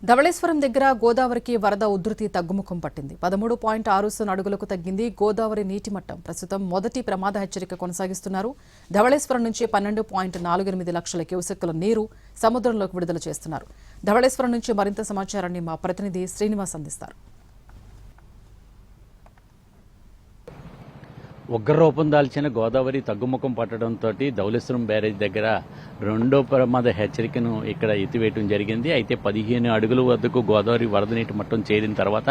ధవళేశ్వరం దగ్గర గోదావరికి వరద ఉధృతి తగ్గుముఖం పట్టింది. 13.6 అడుగులకు తగ్గింది గోదావరి నీటి మట్టం. ప్రస్తుతం మొదటి ప్రమాద హెచ్చరిక కొనసాగిస్తున్నారు. ధవళేశ్వరం నుంచి 12.48 లక్షల క్యూసెక్కుల నీరు సముద్రంలోకి విడుదల చేస్తున్నారు. ధవళేశ్వరం నుంచి మరింత సమాచారాన్ని మా ప్రతినిధి శ్రీనివాస్ అందిస్తారు. ఉగ్రరూపం దాల్చిన గోదావరి తగ్గుముఖం పట్టడంతో ధవళేశ్వరం బ్యారేజ్ దగ్గర రెండో ప్రమాద హెచ్చరికను ఇక్కడ ఎత్తివేయడం జరిగింది. అయితే 15 అడుగుల వద్దకు గోదావరి వరద నీటి మట్టం చేరిన తర్వాత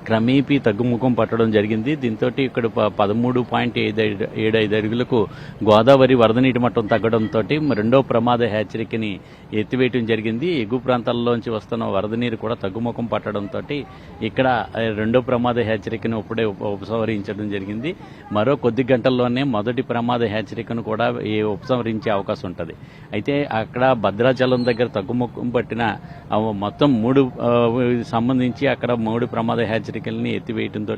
క్రమేపీ తగ్గుముఖం పట్టడం జరిగింది. దీంతో ఇక్కడ 13.75 అడుగులకు గోదావరి వరద నీటి మట్టం తగ్గడంతో రెండో ప్రమాద హెచ్చరికని ఎత్తివేయడం జరిగింది. ఎగువ ప్రాంతాల్లోంచి వస్తున్న వరద నీరు కూడా తగ్గుముఖం పట్టడంతో ఇక్కడ రెండో ప్రమాద హెచ్చరికను ఇప్పుడే ఉపసంహరించడం జరిగింది. మరో కొద్ది గంటల్లోనే మొదటి ప్రమాద హెచ్చరికను కూడా ఉపసంహరించే అవకాశం ఉంటుంది. అయితే అక్కడ భద్రాచలం దగ్గర తగ్గుముఖం పట్టిన మొత్తం 3 సంబంధించి అక్కడ 3 ప్రమాద హెచ్చరికల్ని ఎత్తివేయడంతో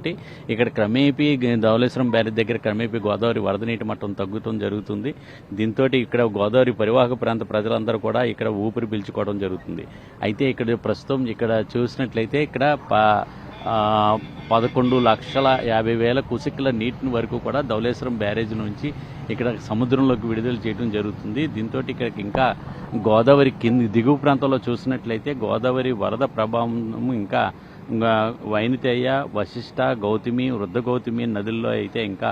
ఇక్కడ క్రమేపీ ధవళేశ్వరం బ్యారేజ్ దగ్గర క్రమేపీ గోదావరి వరద నీటి మట్టం తగ్గుతూ జరుగుతుంది. దీంతో ఇక్కడ గోదావరి పరివాహక ప్రాంత ప్రజలందరూ కూడా ఇక్కడ ఊపిరి పీల్చుకోవడం జరుగుతుంది. అయితే ఇక్కడ ప్రస్తుతం ఇక్కడ చూసినట్లయితే ఇక్కడ 11,50,000 క్యూసెక్కుల నీటిని వరకు కూడా ధవళేశ్వరం బ్యారేజ్ నుంచి ఇక్కడ సముద్రంలోకి విడుదల చేయడం జరుగుతుంది. దీంతో ఇక్కడికి ఇంకా గోదావరి దిగువ ప్రాంతంలో చూసినట్లయితే గోదావరి వరద ప్రభావం ఇంకా వైనతేయ, వశిష్ట, గౌతమి, వృద్ధ గౌతమి నదుల్లో అయితే ఇంకా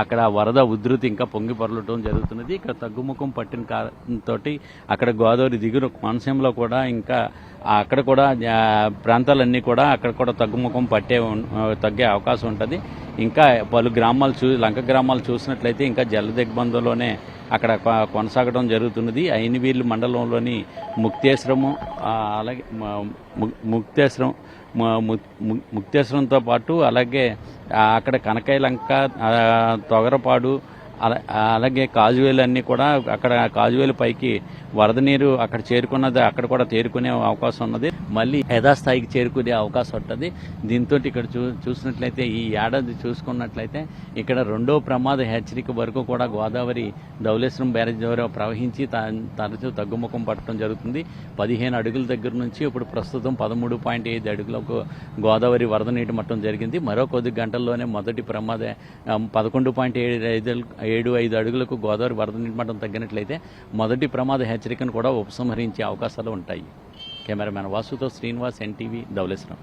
అక్కడ వరద ఉధృతి ఇంకా పొంగి పొరలటం జరుగుతున్నది. ఇక్కడ తగ్గుముఖం పట్టిన కారణంతో అక్కడ గోదావరి దిగువ కోనసీమలో కూడా ఇంకా అక్కడ కూడా ప్రాంతాలన్నీ కూడా అక్కడ కూడా తగ్గుముఖం తగ్గే అవకాశం ఉంటుంది. ఇంకా పలు గ్రామాలు లంక గ్రామాలు చూసినట్లయితే ఇంకా జల దిగ్బంధంలోనే అక్కడ కొనసాగడం జరుగుతున్నది. అయినవీర్లు మండలంలోని ముక్తేశ్వరము, అలాగే ముక్తేశ్వరంతో పాటు అలాగే అక్కడ కనకాయ లంక, తొగరపాడు, అలాగే కాజువేలు అన్నీ కూడా అక్కడ కాజువేలు పైకి వరద నీరు అక్కడ చేరుకున్నది అక్కడ కూడా తేరుకునే అవకాశం ఉన్నది. మళ్ళీ యథాస్థాయికి చేరుకునే అవకాశం ఉంటుంది. దీంతో ఇక్కడ చూసినట్లయితే ఈ ఏడాది చూసుకున్నట్లయితే ఇక్కడ రెండో ప్రమాద హెచ్చరిక వరకు కూడా గోదావరి ధవళేశ్వరం బ్యారేజ్ ద్వారా ప్రవహించి తరచూ తగ్గుముఖం పట్టడం జరుగుతుంది. 15 అడుగుల దగ్గర నుంచి ఇప్పుడు ప్రస్తుతం 13.5 అడుగులకు గోదావరి వరద నీటి మట్టం జరిగింది. మరో కొద్ది గంటల్లోనే మొదటి ప్రమాద 11.75 అడుగులకు గోదావరి వరద నీటి మట్టం తగ్గినట్లయితే మొదటి ప్రమాద హెచ్చరికను కూడా ఉపసంహరించే అవకాశాలు ఉంటాయి. కెమెరామెన్ వాసుతో శ్రీనివాస్, NTV, ధవళేశ్వరం.